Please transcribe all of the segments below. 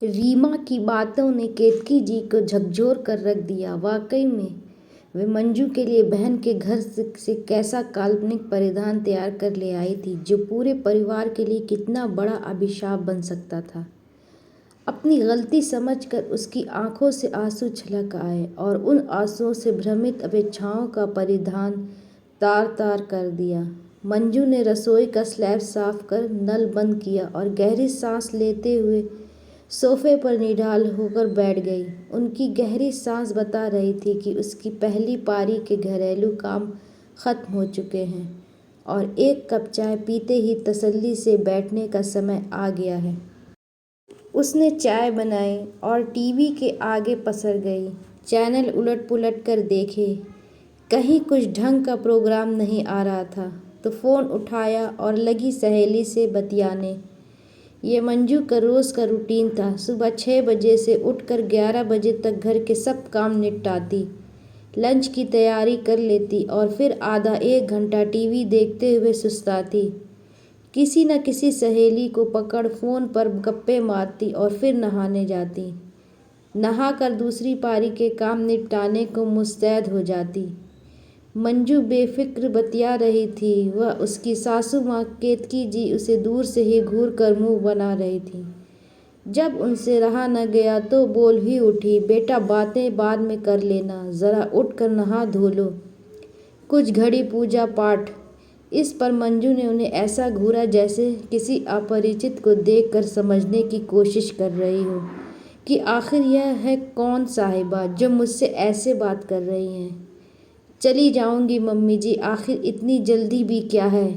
रीमा की बातों ने केतकी जी को झकझोर कर रख दिया। वाकई में वे मंजू के लिए बहन के घर से कैसा काल्पनिक परिधान तैयार कर ले आई थी जो पूरे परिवार के लिए कितना बड़ा अभिशाप बन सकता था। अपनी गलती समझकर उसकी आंखों से आंसू छलक आए और उन आंसुओं से भ्रमित अपेक्षाओं का परिधान तार तार कर दिया। मंजू ने रसोई का स्लैब साफ कर नल बंद किया और गहरी सांस लेते हुए सोफे पर निढाल होकर बैठ गई। उनकी गहरी सांस बता रही थी कि उसकी पहली पारी के घरेलू काम खत्म हो चुके हैं और एक कप चाय पीते ही तसल्ली से बैठने का समय आ गया है। उसने चाय बनाई और टीवी के आगे पसर गई। चैनल उलट पुलट कर देखे, कहीं कुछ ढंग का प्रोग्राम नहीं आ रहा था तो फ़ोन उठाया और लगी सहेली से बतियाने। ये मंजू का रोज़ का रूटीन था। सुबह 6 बजे से उठकर 11 बजे तक घर के सब काम निपटाती, लंच की तैयारी कर लेती और फिर आधा एक घंटा टीवी देखते हुए सुस्ताती। किसी न किसी सहेली को पकड़ फ़ोन पर गप्पे मारती और फिर नहाने जाती। नहाकर दूसरी पारी के काम निपटाने को मुस्तैद हो जाती। मंजू बेफिक्र बतिया रही थी। वह उसकी सासू माँ केतकी जी उसे दूर से ही घूर कर मुँह बना रही थी। जब उनसे रहा न गया तो बोल ही उठी, बेटा बातें बाद में कर लेना, ज़रा उठकर नहा धो लो, कुछ घड़ी पूजा पाठ। इस पर मंजू ने उन्हें ऐसा घूरा जैसे किसी अपरिचित को देखकर समझने की कोशिश कर रही हो कि आखिर यह है कौन साहिबा जो मुझसे ऐसे बात कर रही हैं। चली जाऊंगी मम्मी जी, आखिर इतनी जल्दी भी क्या है।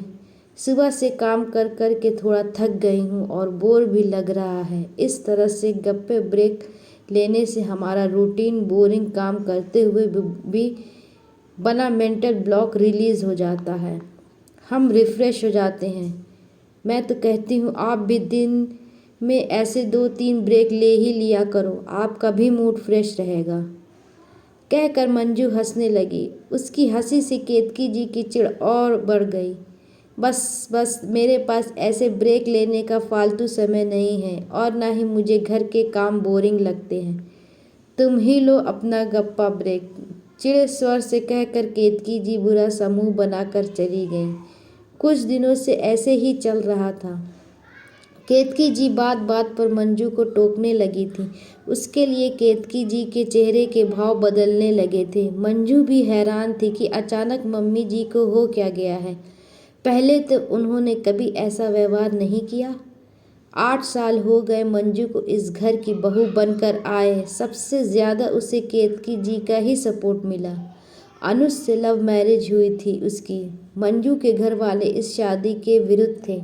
सुबह से काम कर कर के थोड़ा थक गई हूँ और बोर भी लग रहा है। इस तरह से गप्पे ब्रेक लेने से हमारा रूटीन बोरिंग काम करते हुए भी बना मेंटल ब्लॉक रिलीज़ हो जाता है। हम रिफ़्रेश हो जाते हैं। मैं तो कहती हूँ आप भी दिन में ऐसे 2-3 ब्रेक ले ही लिया करो, आपका भी मूड फ्रेश रहेगा। कहकर मंजू हंसने लगी। उसकी हंसी से केतकी जी की चिढ़ और बढ़ गई। बस बस, मेरे पास ऐसे ब्रेक लेने का फालतू समय नहीं है और ना ही मुझे घर के काम बोरिंग लगते हैं। तुम ही लो अपना गप्पा ब्रेक, चिढ़े स्वर से कहकर केतकी जी बुरा सा मुँह बनाकर चली गई। कुछ दिनों से ऐसे ही चल रहा था। केतकी जी बात बात पर मंजू को टोकने लगी थी। उसके लिए केतकी जी के चेहरे के भाव बदलने लगे थे। मंजू भी हैरान थी कि अचानक मम्मी जी को हो क्या गया है। पहले तो उन्होंने कभी ऐसा व्यवहार नहीं किया। 8 साल हो गए मंजू को इस घर की बहू बनकर आए। सबसे ज़्यादा उसे केतकी जी का ही सपोर्ट मिला। अनुज से लव मैरिज हुई थी उसकी। मंजू के घर वाले इस शादी के विरुद्ध थे,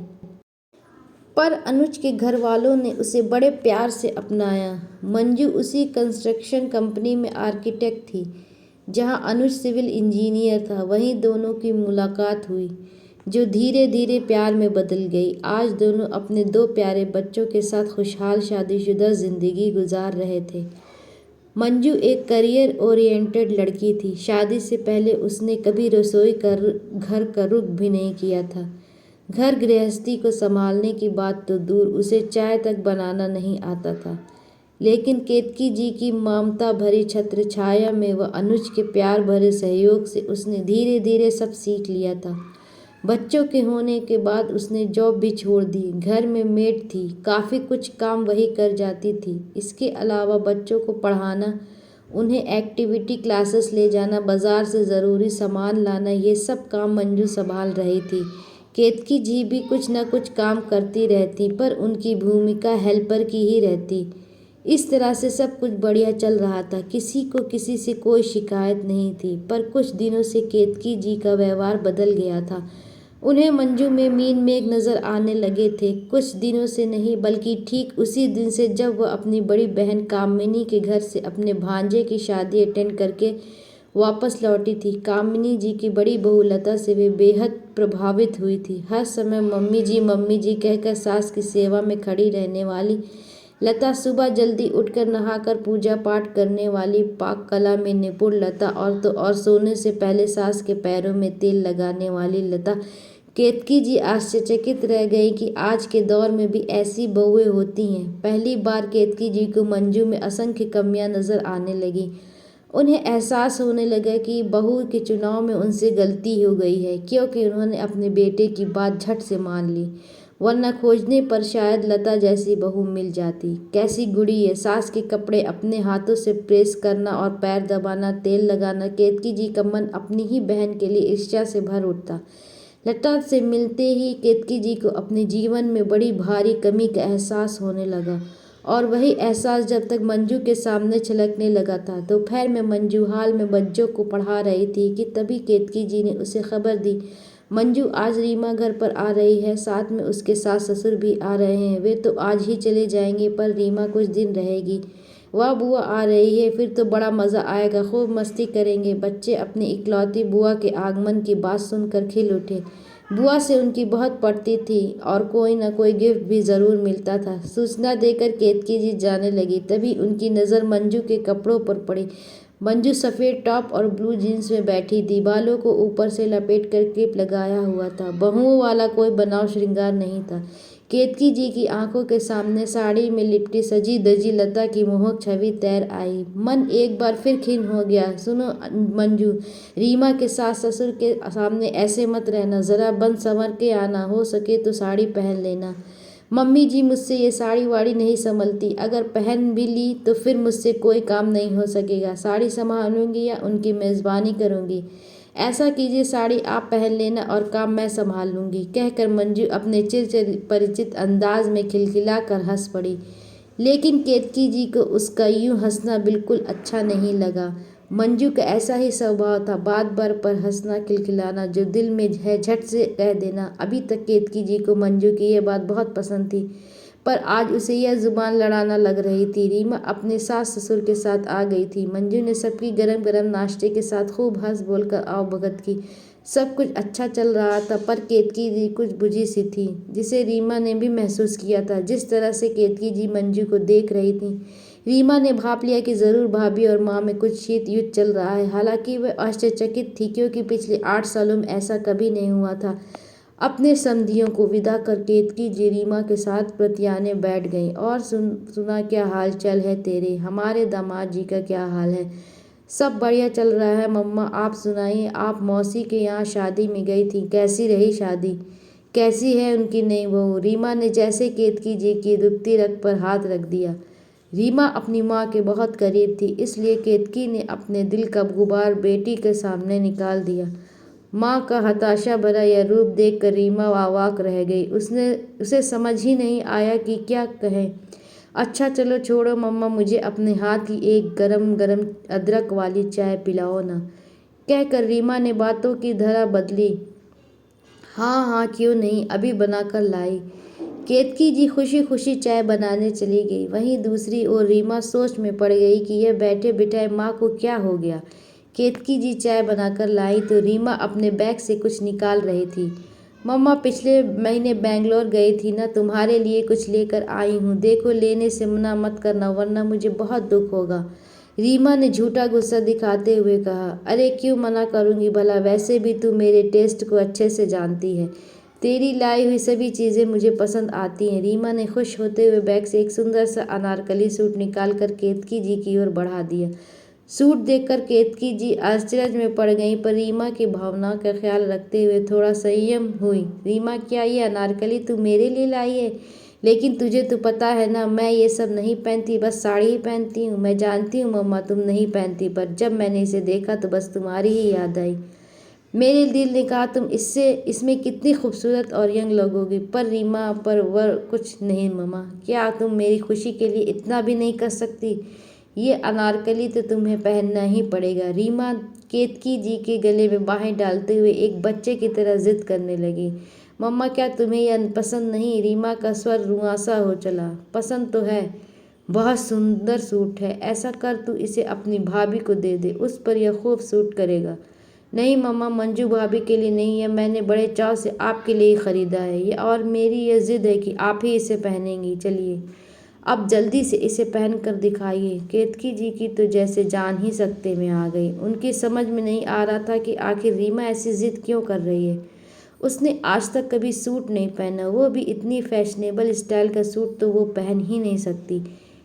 पर अनुज के घर वालों ने उसे बड़े प्यार से अपनाया। मंजू उसी कंस्ट्रक्शन कंपनी में आर्किटेक्ट थी जहां अनुज सिविल इंजीनियर था। वहीं दोनों की मुलाकात हुई जो धीरे धीरे प्यार में बदल गई। आज दोनों अपने 2 प्यारे बच्चों के साथ खुशहाल शादीशुदा जिंदगी गुजार रहे थे। मंजू एक करियर ओरिएंटेड लड़की थी। शादी से पहले उसने कभी रसोई का घर का रुख भी नहीं किया था। घर गृहस्थी को संभालने की बात तो दूर, उसे चाय तक बनाना नहीं आता था। लेकिन केतकी जी की ममता भरी छत्र छाया में व अनुज के प्यार भरे सहयोग से उसने धीरे धीरे सब सीख लिया था। बच्चों के होने के बाद उसने जॉब भी छोड़ दी। घर में मेड थी, काफ़ी कुछ काम वही कर जाती थी। इसके अलावा बच्चों को पढ़ाना, उन्हें एक्टिविटी क्लासेस ले जाना, बाज़ार से ज़रूरी सामान लाना, ये सब काम मंजू संभाल रही थी। केतकी जी भी कुछ न कुछ काम करती रहती पर उनकी भूमिका हेल्पर की ही रहती। इस तरह से सब कुछ बढ़िया चल रहा था। किसी को किसी से कोई शिकायत नहीं थी। पर कुछ दिनों से केतकी जी का व्यवहार बदल गया था। उन्हें मंजू में मीन मेघ नज़र आने लगे थे। कुछ दिनों से नहीं बल्कि ठीक उसी दिन से जब वह अपनी बड़ी बहन कामिनी के घर से अपने भांजे की शादी अटेंड करके वापस लौटी थी। कामिनी जी की बड़ी बहू लता से वे बेहद प्रभावित हुई थी। हर समय मम्मी जी कहकर सास की सेवा में खड़ी रहने वाली लता, सुबह जल्दी उठकर नहाकर पूजा पाठ करने वाली, पाक कला में निपुण लता और सोने से पहले सास के पैरों में तेल लगाने वाली लता केतकी जी आश्चर्यचकित रह गई कि आज के दौर में भी ऐसी बहुएं होती हैं। पहली बार केतकी जी को मंजू में असंख्य कमियां नजर आने लगी। उन्हें एहसास होने लगा कि बहू के चुनाव में उनसे गलती हो गई है, क्योंकि उन्होंने अपने बेटे की बात झट से मान ली, वरना खोजने पर शायद लता जैसी बहू मिल जाती। कैसी गुड़ी है, सास के कपड़े अपने हाथों से प्रेस करना और पैर दबाना, तेल लगाना। केतकी जी का मन अपनी ही बहन के लिए ईर्ष्या से भर उठता। लता से मिलते ही केतकी जी को अपने जीवन में बड़ी भारी कमी का एहसास होने लगा, और वही एहसास जब तक मंजू के सामने छलकने लगा था। दोपहर में मंजू हाल में बच्चों को पढ़ा रही थी कि तभी केतकी जी ने उसे खबर दी, मंजू आज रीमा घर पर आ रही है, साथ में उसके सास ससुर भी आ रहे हैं। वे तो आज ही चले जाएंगे, पर रीमा कुछ दिन रहेगी। वाह, बुआ आ रही है, फिर तो बड़ा मज़ा आएगा, खूब मस्ती करेंगे। बच्चे अपनी इकलौती बुआ के आगमन की बात सुनकर खिल उठे। बुआ से उनकी बहुत पड़ती थी और कोई न कोई गिफ्ट भी ज़रूर मिलता था। सूचना देकर केतकी जी जाने लगी, तभी उनकी नज़र मंजू के कपड़ों पर पड़ी। मंजू सफ़ेद टॉप और ब्लू जीन्स में बैठी थी, बालों को ऊपर से लपेट कर क्लिप लगाया हुआ था। बहुओं वाला कोई बनाव श्रृंगार नहीं था। केतकी जी की आंखों के सामने साड़ी में लिपटी सजी धजी लता की मोहक छवि तैर आई। मन एक बार फिर खिन्न हो गया। सुनो मंजू, रीमा के सास ससुर के सामने ऐसे मत रहना, ज़रा बन संवर के आना, हो सके तो साड़ी पहन लेना। मम्मी जी, मुझसे ये साड़ी वाड़ी नहीं संभलती, अगर पहन भी ली तो फिर मुझसे कोई काम नहीं हो सकेगा। साड़ी संभालूंगी या उनकी मेज़बानी करूंगी? ऐसा कीजिए, साड़ी आप पहन लेना और काम मैं संभाल लूंगी, कहकर मंजू अपने चिर परिचित अंदाज में खिलखिला कर हंस पड़ी। लेकिन केतकी जी को उसका यूं हंसना बिल्कुल अच्छा नहीं लगा। मंजू का ऐसा ही स्वभाव था, बात बार पर हंसना, खिलखिलाना, जो दिल में है झट से कह देना। अभी तक केतकी जी को मंजू की यह बात बहुत पसंद थी, पर आज उसे यह जुबान लड़ाना लग रही थी। रीमा अपने सास ससुर के साथ आ गई थी। मंजू ने सबकी गरम गरम नाश्ते के साथ खूब हंस बोलकर आवभगत की। सब कुछ अच्छा चल रहा था, पर केतकी जी कुछ बुझी सी थी, जिसे रीमा ने भी महसूस किया था। जिस तरह से केतकी जी मंजू को देख रही थी, रीमा ने भाप लिया कि ज़रूर भाभी और माँ में कुछ शीत युद्ध चल रहा है। हालांकि वह आश्चर्यचकित थी, क्योंकि पिछले 8 सालों में ऐसा कभी नहीं हुआ था। अपने समधियों को विदा कर केतकी जी रीमा के साथ प्रत्याने बैठ गईं। और सुना, क्या हाल चाल है तेरे? हमारे दामाद जी का क्या हाल है? सब बढ़िया चल रहा है मम्मा, आप सुनाइए। आप मौसी के यहाँ शादी में गई थी, कैसी रही शादी? कैसी है उनकी नई बहू? रीमा ने जैसे केतकी जी की दुखती रग पर हाथ रख दिया। रीमा अपनी माँ के बहुत करीब थी, इसलिए केतकी ने अपने दिल का गुबार बेटी के सामने निकाल दिया। माँ का हताशा भरा यह रूप देखकर रीमा अवाक रह गई। उसे समझ ही नहीं आया कि क्या कहे। अच्छा चलो छोड़ो मम्मा, मुझे अपने हाथ की एक गरम गरम अदरक वाली चाय पिलाओ ना, कहकर रीमा ने बातों की धारा बदली। हाँ हाँ, क्यों नहीं, अभी बनाकर लाई। केतकी जी खुशी खुशी चाय बनाने चली गई। वहीं दूसरी ओर रीमा सोच में पड़ गई कि यह बैठे बिठाए माँ को क्या हो गया। केतकी जी चाय बनाकर लाई तो रीमा अपने बैग से कुछ निकाल रही थी। मम्मा, पिछले महीने बेंगलोर गई थी ना, तुम्हारे लिए कुछ लेकर आई हूँ, देखो, लेने से मना मत करना, वरना मुझे बहुत दुख होगा, रीमा ने झूठा गुस्सा दिखाते हुए कहा। अरे क्यों मना करूँगी भला, वैसे भी तू मेरे टेस्ट को अच्छे से जानती है, तेरी लाई हुई सभी चीज़ें मुझे पसंद आती हैं। रीमा ने खुश होते हुए बैग से एक सुंदर सा अनारकली सूट निकाल कर केतकी जी की ओर बढ़ा दिया। सूट देखकर केतकी जी आश्चर्य में पड़ गईं, पर रीमा की भावनाओं का ख्याल रखते हुए थोड़ा संयम हुई। रीमा, क्या ये अनारकली तू मेरे लिए लाई है? लेकिन तुझे तो पता है ना, मैं ये सब नहीं पहनती, बस साड़ी ही पहनती हूँ। मैं जानती हूँ मम्मा, तुम नहीं पहनती, पर जब मैंने इसे देखा तो बस तुम्हारी ही याद आई। मेरे दिल ने कहा तुम इसमें कितनी खूबसूरत और यंग लगोगी। पर रीमा, पर वह कुछ नहीं मम्मा, क्या तुम मेरी खुशी के लिए इतना भी नहीं कर सकती? ये अनारकली तो तुम्हें पहनना ही पड़ेगा। रीमा केतकी जी के गले में बाहें डालते हुए एक बच्चे की तरह जिद करने लगी। मम्मा, क्या तुम्हें यह पसंद नहीं? रीमा का स्वर रुआंसा हो चला। पसंद तो है, बहुत सुंदर सूट है, ऐसा कर तू इसे अपनी भाभी को दे दे, उस पर यह खूब सूट करेगा। नहीं मम्मा, मंजू भाभी के लिए नहीं है, मैंने बड़े चाव से आपके लिए ही खरीदा है ये, और मेरी यह जिद है कि आप ही इसे पहनेंगी। चलिए अब जल्दी से इसे पहन कर दिखाइए। केतकी जी की तो जैसे जान ही सकते में आ गई। उनकी समझ में नहीं आ रहा था कि आखिर रीमा ऐसी जिद क्यों कर रही है। उसने आज तक कभी सूट नहीं पहना, वो भी इतनी फैशनेबल स्टाइल का सूट तो वो पहन ही नहीं सकती।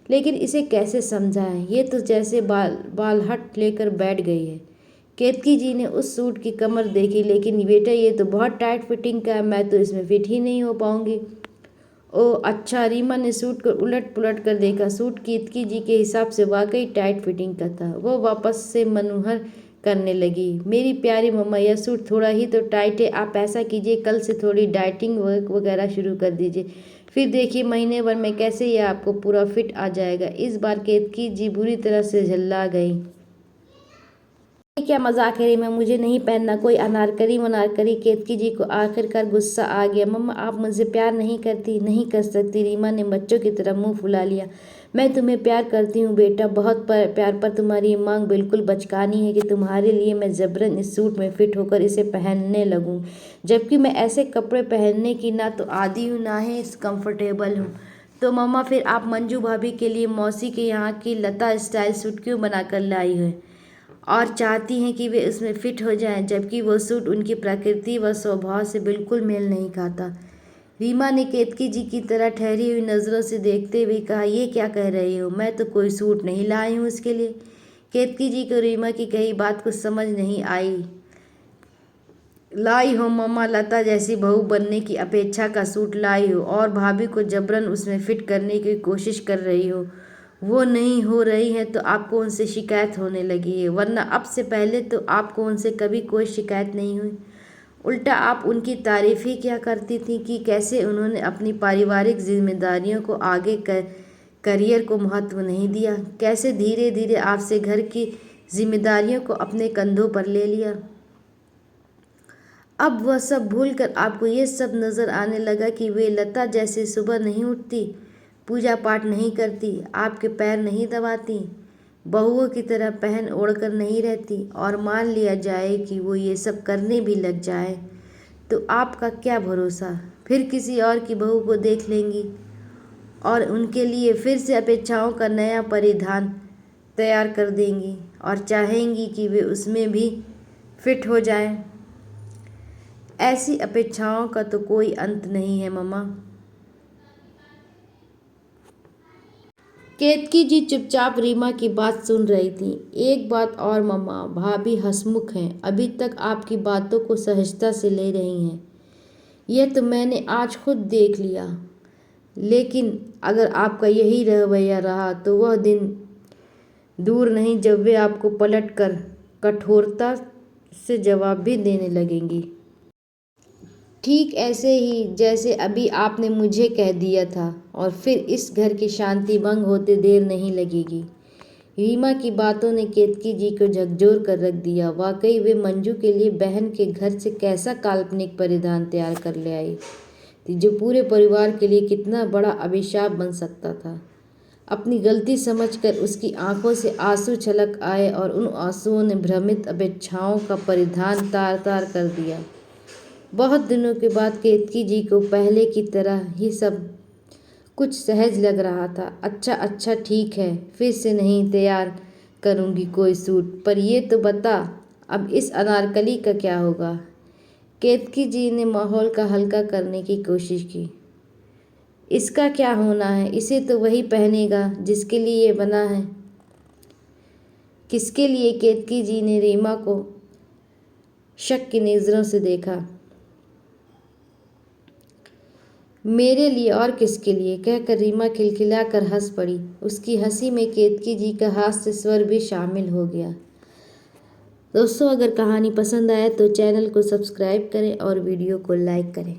लेकिन इसे कैसे समझाएं, ये तो जैसे बाल हट लेकर बैठ गई है। केतकी जी ने उस सूट की कमर देखी, लेकिन बेटा ये तो बहुत टाइट फिटिंग का है, मैं तो इसमें फिट ही नहीं हो पाऊंगी। ओह अच्छा, रीमा ने सूट को उलट पुलट कर देखा। सूट केतकी जी के हिसाब से वाकई टाइट फिटिंग का था। वो वापस से मनोहर करने लगी। मेरी प्यारी मम्मा, यह सूट थोड़ा ही तो टाइट है। आप ऐसा कीजिए, कल से थोड़ी डाइटिंग वगैरह शुरू कर दीजिए, फिर देखिए महीने भर में कैसे यह आपको पूरा फिट आ जाएगा। इस बार केतकी जी बुरी तरह से झल्ला गई। ये क्या मजाक है रीमा, मुझे नहीं पहनना कोई अनारकली वनारकली। केतकी जी को आखिरकार गुस्सा आ गया। मम्मा आप मुझसे प्यार नहीं करती? नहीं कर सकती। रीमा ने बच्चों की तरह मुंह फुला लिया। मैं तुम्हें प्यार करती हूँ बेटा, बहुत प्यार, पर तुम्हारी मांग बिल्कुल बचकानी है कि तुम्हारे लिए मैं जबरन इस सूट में फिट होकर इसे पहनने लगूँ, जबकि मैं ऐसे कपड़े पहनने की ना तो आदी हूँ ना ही कंफर्टेबल हूँ। तो मम्मा फिर आप मंजू भाभी के लिए मौसी के यहाँ की लता स्टाइल सूट क्यों बना कर लाई है और चाहती हैं कि वे उसमें फिट हो जाएं, जबकि वो सूट उनकी प्रकृति व स्वभाव से बिल्कुल मेल नहीं खाता। रीमा ने केतकी जी की तरह ठहरी हुई नज़रों से देखते हुए कहा, ये क्या कह रही हो, मैं तो कोई सूट नहीं लाई हूँ उसके लिए। केतकी जी को रीमा की कही बात कुछ समझ नहीं आई। लाई हो मम्मा, लता जैसी बहू बनने की अपेक्षा का सूट लाई हो और भाभी को जबरन उसमें फिट करने की कोशिश कर रही हो। वो नहीं हो रही है तो आपको उनसे शिकायत होने लगी है, वरना अब से पहले तो आपको उनसे कभी कोई शिकायत नहीं हुई। उल्टा आप उनकी तारीफ ही क्या करती थी कि कैसे उन्होंने अपनी पारिवारिक जिम्मेदारियों को आगे करियर को महत्व नहीं दिया, कैसे धीरे धीरे आपसे घर की जिम्मेदारियों को अपने कंधों पर ले लिया। अब वह सब भूलकर आपको ये सब नज़र आने लगा कि वे लता जैसे सुबह नहीं उठती, पूजा पाठ नहीं करती, आपके पैर नहीं दबाती, बहुओं की तरह पहन ओढ़कर नहीं रहती, और मान लिया जाए कि वो ये सब करने भी लग जाए तो आपका क्या भरोसा, फिर किसी और की बहू को देख लेंगी और उनके लिए फिर से अपेक्षाओं का नया परिधान तैयार कर देंगी और चाहेंगी कि वे उसमें भी फिट हो जाएं। ऐसी अपेक्षाओं का तो कोई अंत नहीं है मम्मा। केतकी जी चुपचाप रीमा की बात सुन रही थी। एक बात और मम्मा, भाभी हंसमुख हैं, अभी तक आपकी बातों को सहजता से ले रही हैं, यह तो मैंने आज खुद देख लिया। लेकिन अगर आपका यही रवैया रहा तो वह दिन दूर नहीं जब वे आपको पलट कर कठोरता से जवाब भी देने लगेंगी, ठीक ऐसे ही जैसे अभी आपने मुझे कह दिया था, और फिर इस घर की शांति भंग होते देर नहीं लगेगी। रीमा की बातों ने केतकी जी को झकझोर कर रख दिया। वाकई वे मंजू के लिए बहन के घर से कैसा काल्पनिक परिधान तैयार कर ले आई थी, जो पूरे परिवार के लिए कितना बड़ा अभिशाप बन सकता था। अपनी गलती समझकर उसकी आंखों से आंसू छलक आए और उन आंसुओं ने भ्रमित अपेक्षाओं का परिधान तार तार कर दिया। बहुत दिनों के बाद केतकी जी को पहले की तरह ही सब कुछ सहज लग रहा था। अच्छा अच्छा ठीक है, फिर से नहीं तैयार करूँगी कोई सूट, पर ये तो बता अब इस अनारकली का क्या होगा। केतकी जी ने माहौल का हल्का करने की कोशिश की। इसका क्या होना है, इसे तो वही पहनेगा जिसके लिए ये बना है। किसके लिए? केतकी जी ने रीमा को शक की नज़रों से देखा। मेरे लिए और किसके लिए, कहकर रीमा खिलखिलाकर हंस पड़ी। उसकी हंसी में केतकी जी का हास्य स्वर भी शामिल हो गया। दोस्तों, अगर कहानी पसंद आए तो चैनल को सब्सक्राइब करें और वीडियो को लाइक करें।